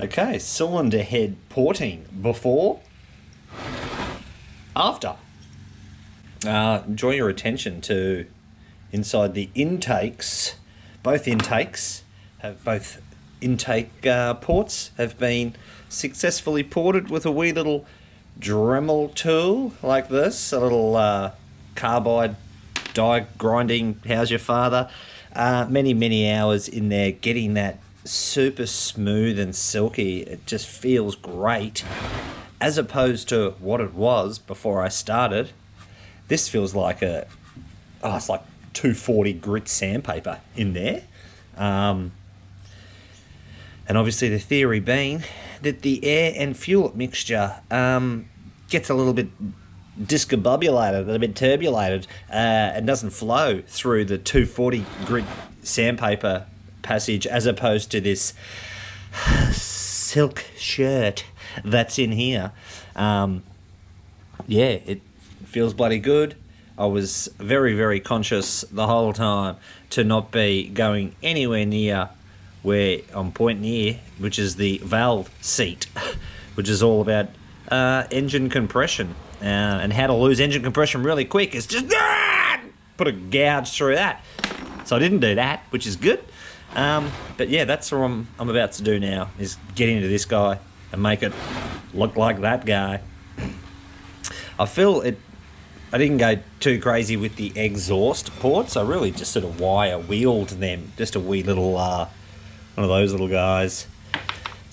Okay, cylinder head porting before, after. Draw your attention to inside the intakes. Both intakes have ports have been successfully ported with a wee little Dremel tool like this, a little carbide die grinding. How's your father? Many hours in there getting that super smooth and silky. It just feels great, as opposed to what it was before I started. This feels like it's like 240 grit sandpaper in there. And obviously the theory being that the air and fuel mixture gets a little bit discombobulated, a little bit turbulated, and doesn't flow through the 240 grit sandpaper passage, as opposed to this silk shirt that's in here. It feels bloody good. I was very conscious the whole time to not be going anywhere near where I'm pointing here, which is the valve seat, which is all about engine compression, and how to lose engine compression really quick is just put a gouge through that. So I didn't do that, which is good. But yeah, that's what I'm about to do now, is get into this guy and make it look like that guy. I feel it. I didn't go too crazy with the exhaust ports. I really just sort of wire wheeled them, just a wee little one of those little guys.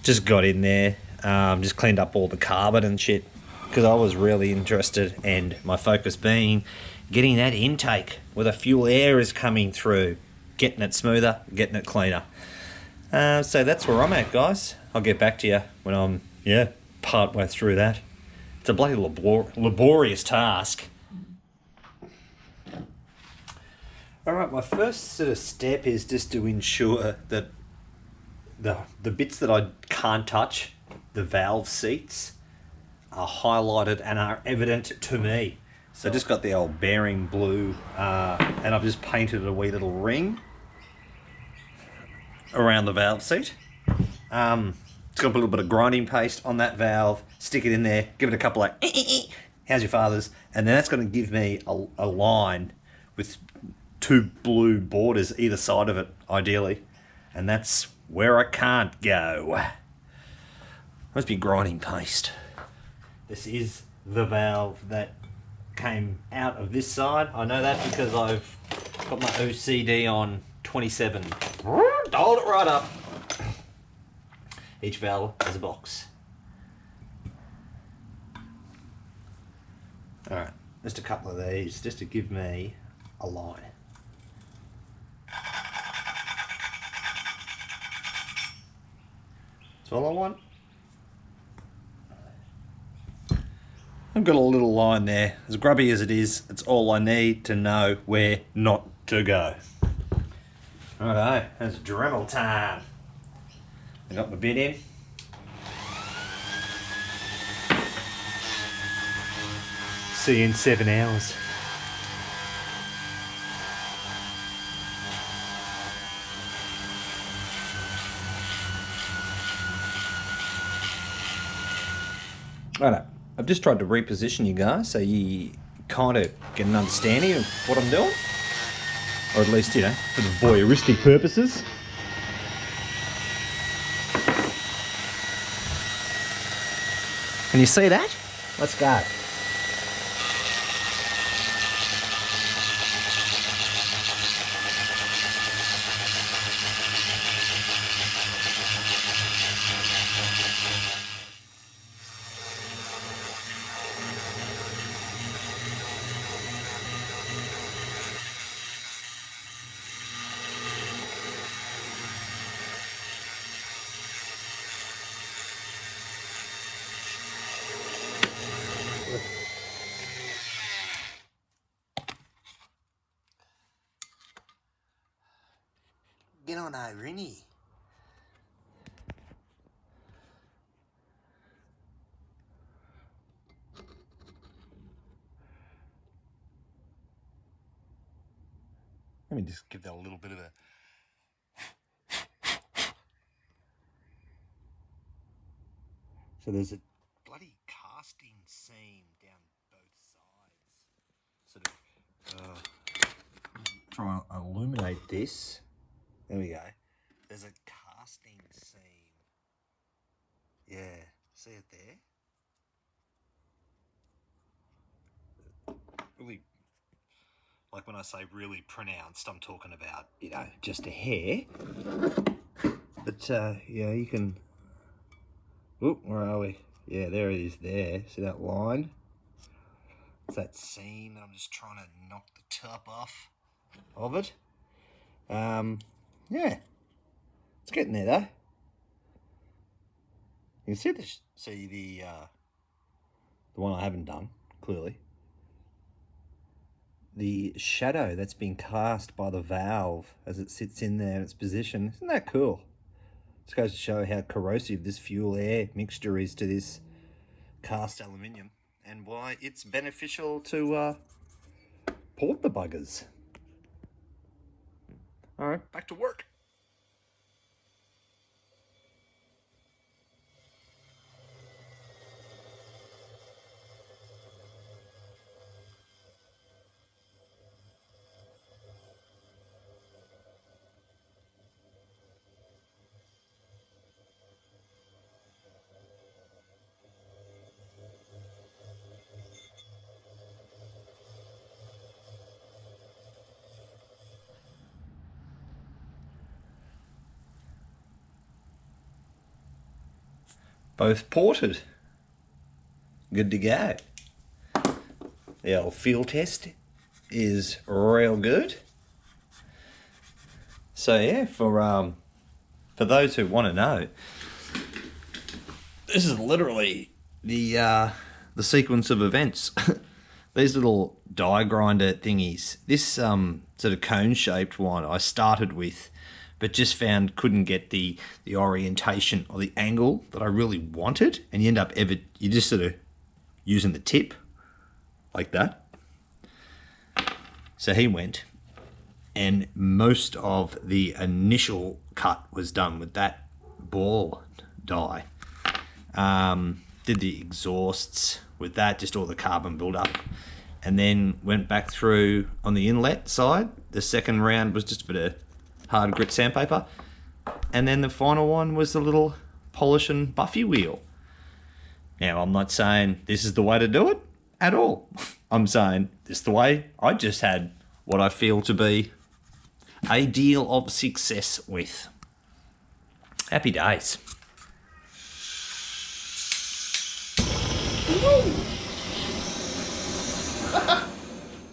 Just got in there, just cleaned up all the carbon and shit, because I was really interested, and my focus being getting that intake where the fuel air is coming through, getting it smoother, getting it cleaner. So that's where I'm at, guys. I'll get back to you when I'm part way through that. It's a bloody laborious task. Alright, my first sort of step is just to ensure that the bits that I can't touch, the valve seats, are highlighted and are evident to me. So I just got the old bearing blue, and I've just painted a wee little ring around the valve seat. It's got a little bit of grinding paste on that valve, stick it in there, give it a couple of how's your father's, and then that's going to give me a line with two blue borders either side of it, ideally, and that's where I can't go. Must be grinding paste. This is the valve that came out of this side. I know that because I've got my OCD on 27. Hold it right up. Each valve has a box. Alright, just a couple of these just to give me a line. That's all I want. I've got a little line there. As grubby as it is, it's all I need to know where not to go. Righto, it's Dremel time. I got my bit in. See you in 7 hours. Righto, I've just tried to reposition you guys so you kind of get an understanding of what I'm doing. Or at least, for the voyeuristic purposes. Can you see that? Let's go. Get on, Irene. Let me just give that a little bit of a... So there's a bloody casting seam down both sides. Sort of try and illuminate this. There we go. There's a casting seam. Yeah, see it there? Really, like when I say really pronounced, I'm talking about, you know, just a hair. But yeah, you can. Oop, where are we? Yeah, there it is there. See that line? It's that seam that I'm just trying to knock the top off of it. Yeah. It's getting there though. You can see the one I haven't done, clearly. The shadow that's been cast by the valve as it sits in there in its position. Isn't that cool? This goes to show how corrosive this fuel air mixture is to this cast aluminium and why it's beneficial to port the buggers. All right, back to work. Both ported. Good to go. The old field test is real good. So yeah, for those who want to know, this is literally the sequence of events. These little die grinder thingies. This sort of cone-shaped one I started with, but just found couldn't get the orientation or the angle that I really wanted, and you end up you just sort of using the tip like that. So he went, and most of the initial cut was done with that ball die. Did the exhausts with that, just all the carbon buildup, and then went back through on the inlet side. The second round was just a bit of hard grit sandpaper, and then the final one was the little polish and buffy wheel. Now, I'm not saying this is the way to do it at all. I'm saying this is the way I just had what I feel to be a deal of success with. Happy days.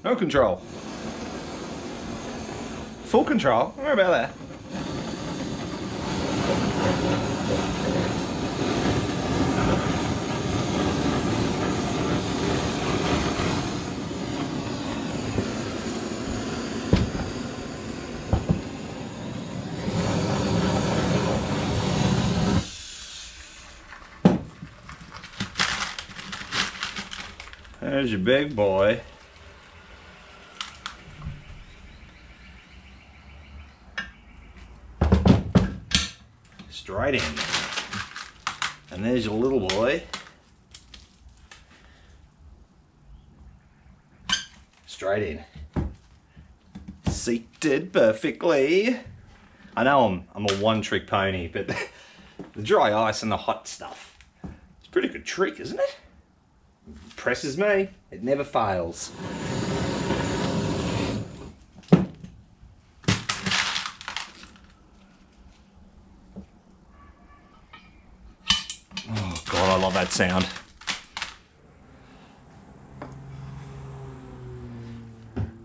No control. Full control. Don't worry about that. There's your big boy. Straight in. And there's your little boy. Straight in. Seated perfectly. I know I'm a one-trick pony, but the dry ice and the hot stuff, it's a pretty good trick, isn't it? Impresses me. It never fails. Oh God, I love that sound.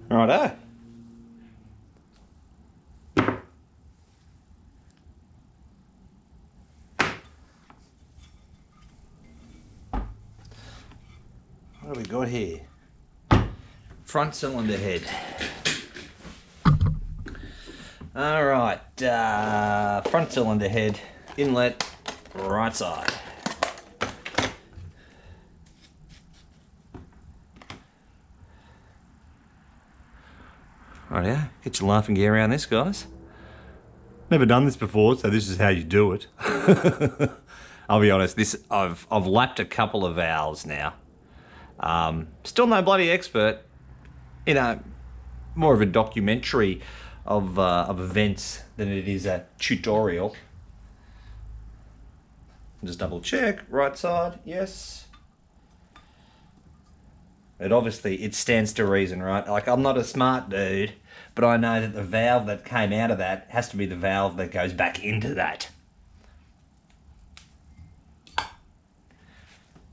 Righto. What do we got here? Front cylinder head. All right, front cylinder head, inlet, right side. Right, yeah, get your laughing gear around this, guys. Never done this before, so this is how you do it. I'll be honest. I've lapped a couple of valves now. Still no bloody expert. You know, more of a documentary of events than it is a tutorial. Just double check. Right side, yes. It stands to reason, right? Like, I'm not a smart dude, but I know that the valve that came out of that has to be the valve that goes back into that.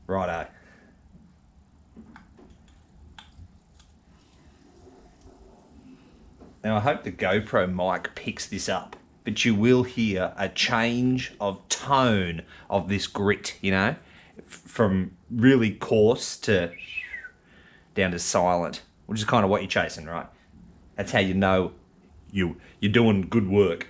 Righto. Now, I hope the GoPro mic picks this up, but you will hear a change of tone of this grit, you know, from really coarse to down to silent, which is kind of what you're chasing, right? That's how you know you're doing good work.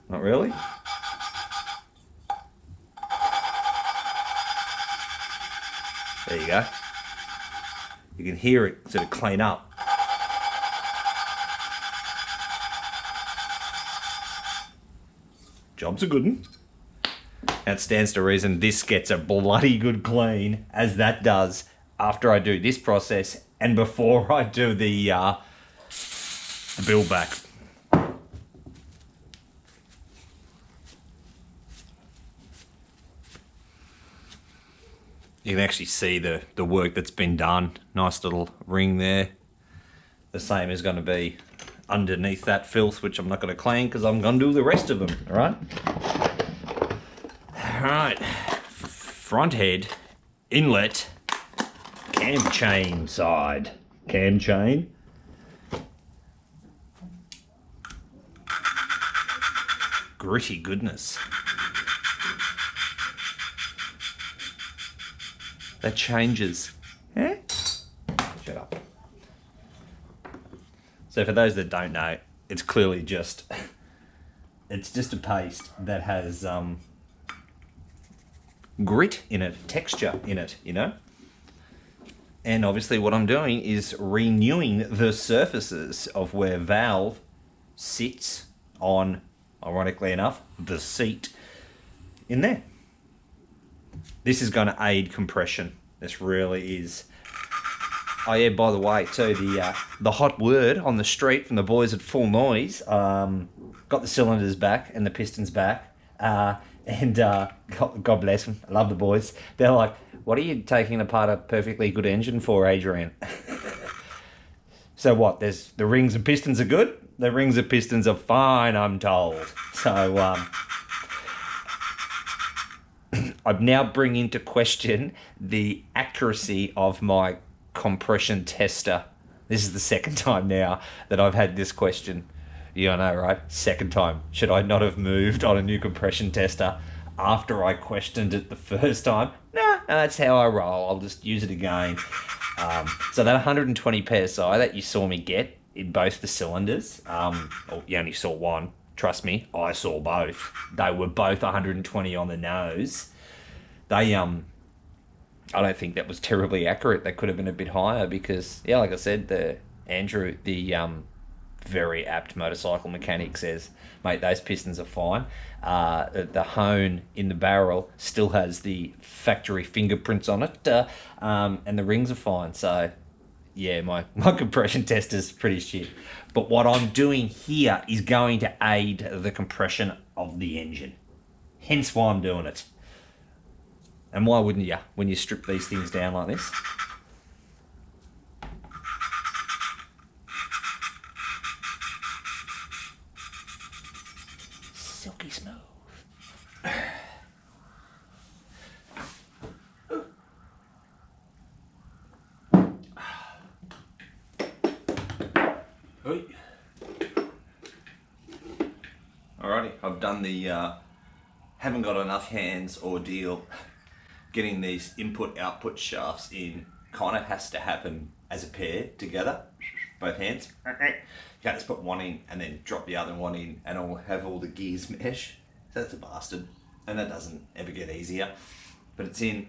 Not really? There you go. You can hear it sort of clean up. Job's a good one. And it stands to reason this gets a bloody good clean, as that does after I do this process and before I do the build back. You can actually see the work that's been done. Nice little ring there. The same is going to be underneath that filth, which I'm not going to clean because I'm going to do the rest of them, all right? All right. Front head, inlet, cam chain side. Cam chain. Gritty goodness. That changes. Eh? Shut up. So for those that don't know, it's clearly just a paste that has grit in it, texture in it, you know? And obviously what I'm doing is renewing the surfaces of where valve sits on, ironically enough, the seat in there. This is going to aid compression. This really is. Oh yeah, by the way, too, the hot word on the street from the boys at Full Noise, got the cylinders back and the pistons back, and God bless them, I love the boys. They're like, what are you taking apart a perfectly good engine for, Adrian? So what, the rings and pistons are good? The rings and pistons are fine, I'm told. So, I'm now bringing into question the accuracy of my compression tester. This is the second time now that I've had this question. You know, right? Second time. Should I not have moved on a new compression tester after I questioned it the first time? Nah, that's how I roll. I'll just use it again. So that 120 PSI that you saw me get in both the cylinders, you only saw one. Trust me, I saw both. They were both 120 on the nose. They, I don't think that was terribly accurate. They could have been a bit higher because, yeah, like I said, Andrew, the very apt motorcycle mechanic says, mate, those pistons are fine. The hone in the barrel still has the factory fingerprints on it, and the rings are fine. So, yeah, my compression test is pretty shit. But what I'm doing here is going to aid the compression of the engine. Hence why I'm doing it. And why wouldn't you when you strip these things down like this? Silky smooth. Alrighty, I've done the haven't got enough hands ordeal. Getting these input-output shafts in kind of has to happen as a pair together, both hands. You can't just put one in and then drop the other one in and I'll have all the gears mesh. So that's a bastard. And that doesn't ever get easier. But it's in.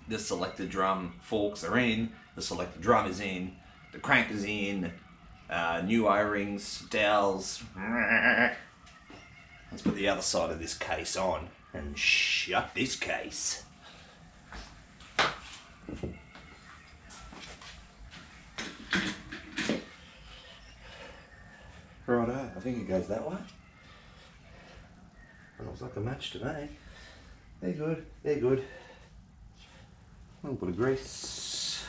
the selector drum forks are in, the selector drum is in, the crank is in, new O-rings, dowels. Let's put the other side of this case on and shut this case. Righto, I think it goes that way. Looks like a match to me. They're good, they're good. A little bit of grease.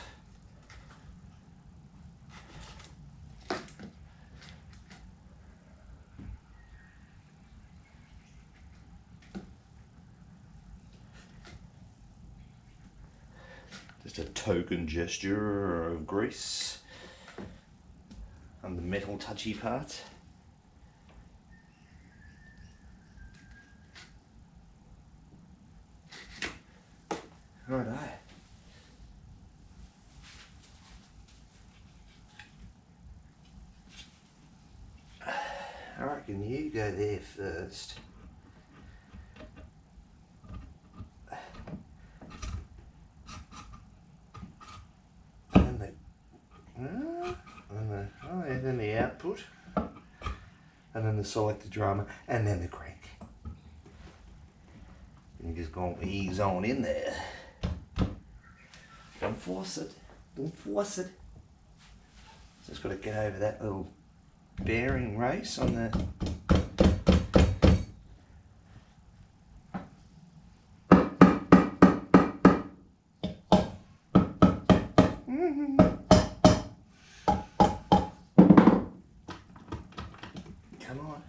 Just a token gesture of grease on the metal touchy part. Righto. I reckon you go there first. And then the output. And then the selector drum, and then the crank. And you just go ease on in there. Don't force it. Don't force it. Just got to get over that little bearing race on the. Come on.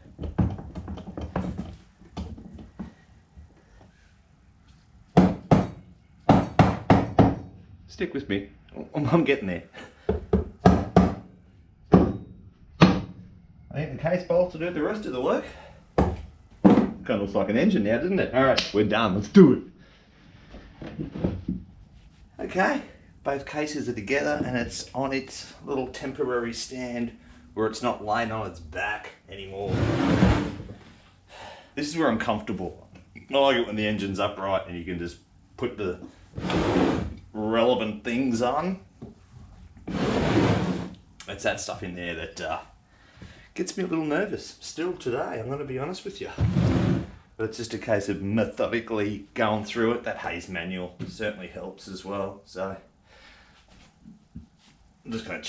Stick with me. I'm getting there. I think the case bolts will do the rest of the work. Kind of looks like an engine now, doesn't it? Alright, we're done. Let's do it. Okay, both cases are together and it's on its little temporary stand where it's not laying on its back anymore. This is where I'm comfortable. I like it when the engine's upright and you can just put the relevant things on. It's that stuff in there that gets me a little nervous still today, I'm going to be honest with you. But it's just a case of methodically going through it. That Hayes manual certainly helps as well. So I'm just going to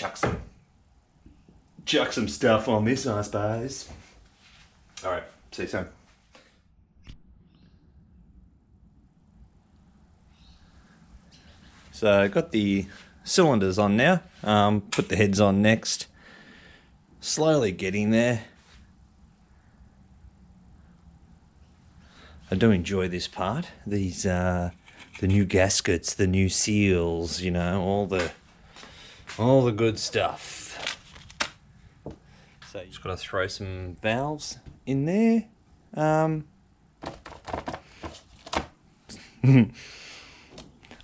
chuck some stuff on this, I suppose. Alright, see you soon. So I got the cylinders on now, put the heads on next. Slowly getting there. I do enjoy this part. These the new gaskets, the new seals, you know, all the good stuff. So you just got to throw some valves in there. I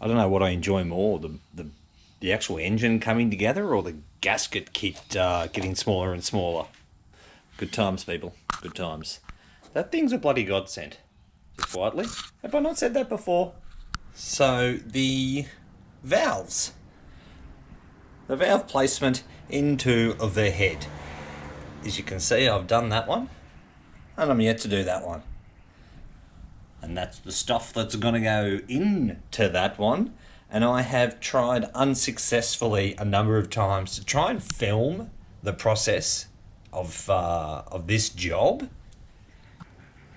don't know what I enjoy more, the actual engine coming together or the gasket kit getting smaller and smaller. Good times, people. Good times. That thing's a bloody godsend. Just quietly. Have I not said that before? So, the valves. The valve placement into the head. As you can see, I've done that one. And I'm yet to do that one. And that's the stuff that's going to go into that one. And I have tried unsuccessfully a number of times to try and film the process of this job.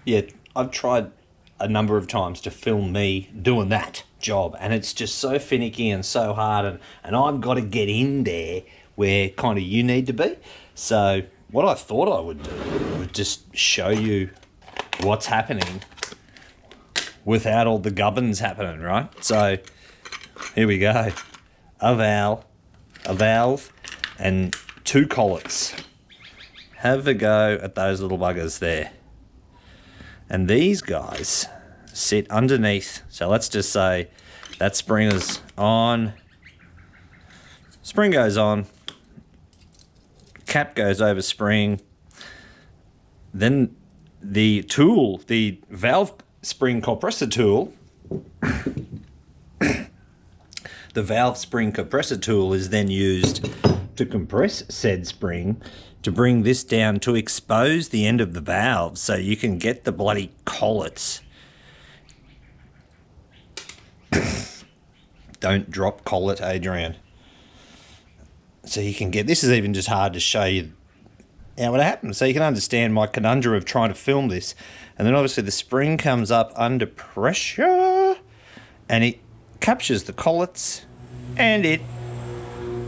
Yeah, I've tried a number of times to film me doing that job, and it's just so finicky and so hard, and I've got to get in there where kind of you need to be. So what I thought I would do was just show you what's happening without all the gubbins happening, right? So here we go. A valve, and two collets. Have a go at those little buggers there. And these guys sit underneath. So let's just say that spring is on. Spring goes on. Cap goes over spring. Then the tool, the valve spring compressor tool, The valve spring compressor tool is then used to compress said spring to bring this down to expose the end of the valve so you can get the bloody collets. Don't drop collet, Adrian. So you can get, this is even just hard to show you how it happens, so you can understand my conundrum of trying to film this. And then obviously the spring comes up under pressure and it captures the collets and it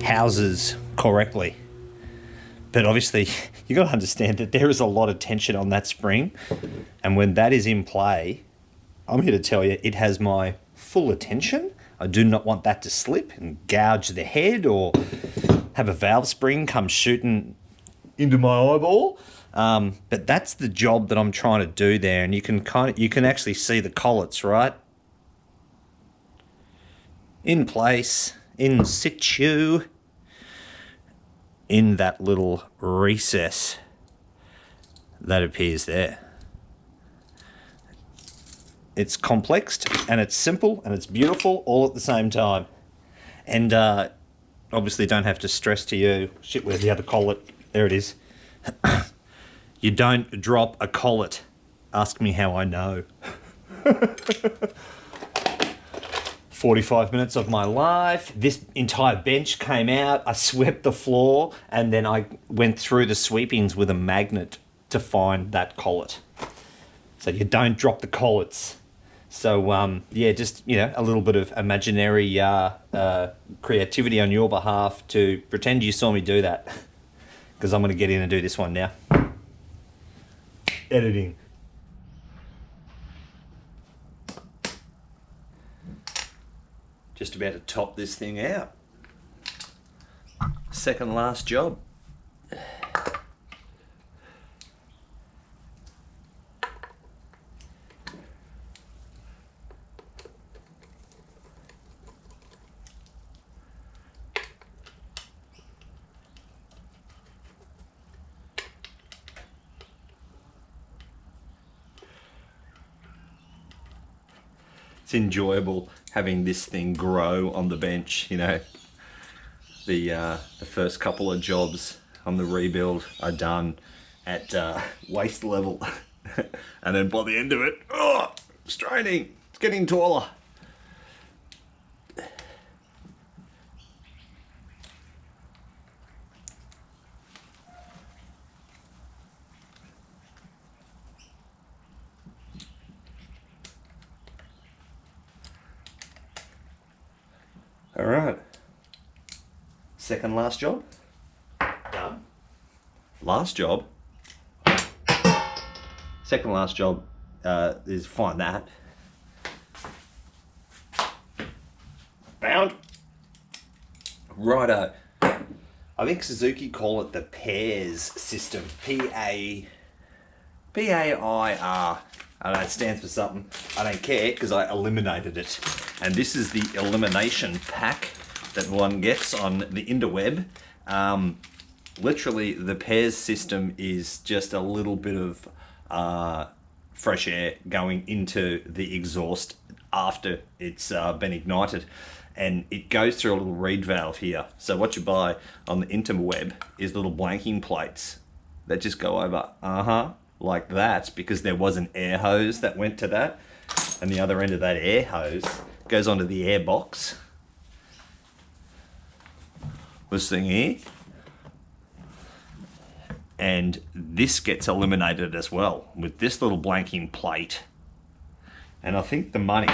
houses correctly. But obviously you got to understand that there is a lot of tension on that spring, and when that is in play, I'm here to tell you it has my full attention. I do not want that to slip and gouge the head or have a valve spring come shooting into my eyeball. But that's the job that I'm trying to do there, and you can actually see the collets, right? In place, in situ, in that little recess that appears there. It's complex and it's simple and it's beautiful all at the same time. And obviously don't have to stress to you, shit, where's the other collet? There it is. You don't drop a collet. Ask me how I know. 45 minutes of my life. This entire bench came out. I swept the floor and then I went through the sweepings with a magnet to find that collet. So you don't drop the collets. So yeah, just, you know, a little bit of imaginary creativity on your behalf to pretend you saw me do that. Because I'm going to get in and do this one now. Editing. Just about to top this thing out. Second last job. It's enjoyable having this thing grow on the bench, you know. The first couple of jobs on the rebuild are done at waist level. And then by the end of it, oh, straining, it's getting taller. All right, second last job, done. Last job, second last job is find that. Bound. Righto. I think Suzuki call it the pairs system, P-A-I-R. I don't know, it stands for something. I don't care because I eliminated it. And this is the elimination pack that one gets on the interweb. Literally, the pairs system is just a little bit of fresh air going into the exhaust after it's been ignited. And it goes through a little reed valve here. So what you buy on the interweb is little blanking plates that just go over, like that, because there was an air hose that went to that, and the other end of that air hose goes onto the air box. This thing here, and this gets eliminated as well with this little blanking plate. And I think the money,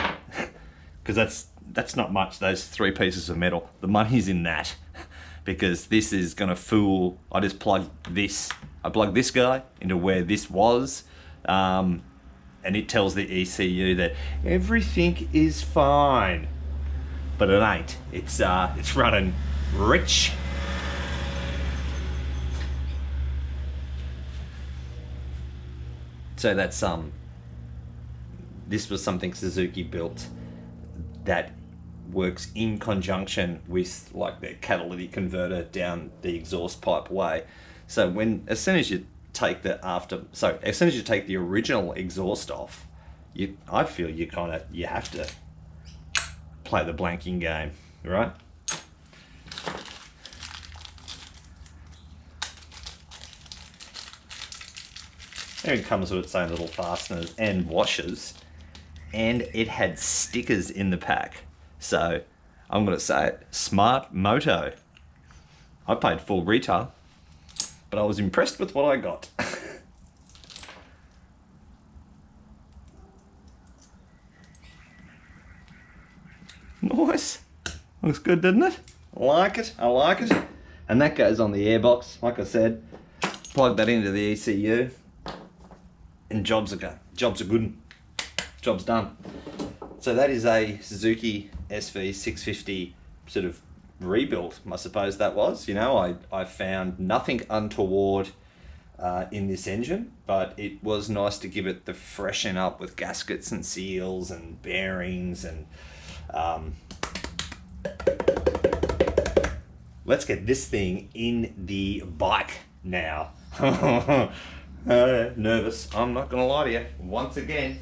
because that's not much, those 3 pieces of metal, the money's in that, because this is gonna fool. I just plug this. I plug this guy into where this was, and it tells the ECU that everything is fine, but it ain't. It's running rich. So that's this was something Suzuki built that works in conjunction with like the catalytic converter down the exhaust pipe way. So as soon as you take the original exhaust off, I feel you have to play the blanking game. right? There it comes with its own little fasteners and washers, and it had stickers in the pack. So I'm going to say it, smart moto. I paid full retail, but I was impressed with what I got. Nice. Looks good, doesn't it? I like it. I like it. And that goes on the airbox. Like I said, plug that into the ECU, and jobs are good. Jobs are good. Job's done. So that is a Suzuki SV650 sort of rebuild, I suppose that was. You know, I found nothing untoward in this engine, but it was nice to give it the freshen up with gaskets and seals and bearings and let's get this thing in the bike now. Nervous, I'm not gonna lie to you. Once again,